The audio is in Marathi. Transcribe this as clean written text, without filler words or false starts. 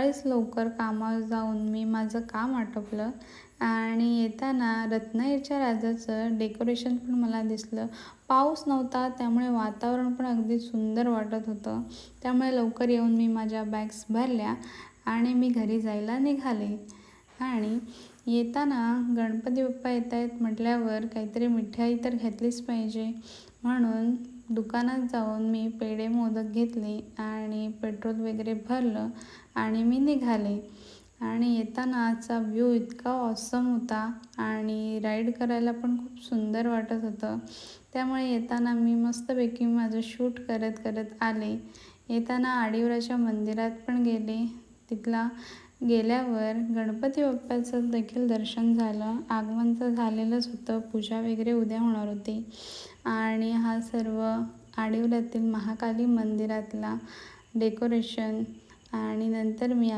सकाळीच लवकर कामावर जाऊन मी माझं काम आटोपलं आणि येताना रत्नागिरीच्या राजाचं डेकोरेशन पण मला दिसलं. पाऊस नव्हता त्यामुळे वातावरण पण अगदी सुंदर वाटत होतं. त्यामुळे लवकर येऊन मी माझ्या बॅग्स भरल्या आणि मी घरी जायला निघाले. आणि येताना गणपती बाप्पा येत आहेत म्हटल्यावर काहीतरी मिठाई तर घेतलीच पाहिजे, म्हणून दुकानात जाऊन मी पेढे मोदक घेतले आणि पेट्रोल वगैरे भरलं आणि मी निघाले. आणि येताना आजचा व्ह्यू इतका ऑसम होता आणि राईड करायला पण खूप सुंदर वाटत होतं. त्यामुळे येताना मी मस्तपैकी माझं शूट करत करत आले. येताना आडिवराच्या मंदिरात पण गेले. तिथला गेल्यावर गणपती बाप्पाचं देखील दर्शन झालं. आगमन तर झालेलंच होतं, पूजा वगैरे उद्या होणार होती. आणि हा सर्व आडिवऱ्यातील महाकाली मंदिरातला डेकोरेशन आणि नंतर मी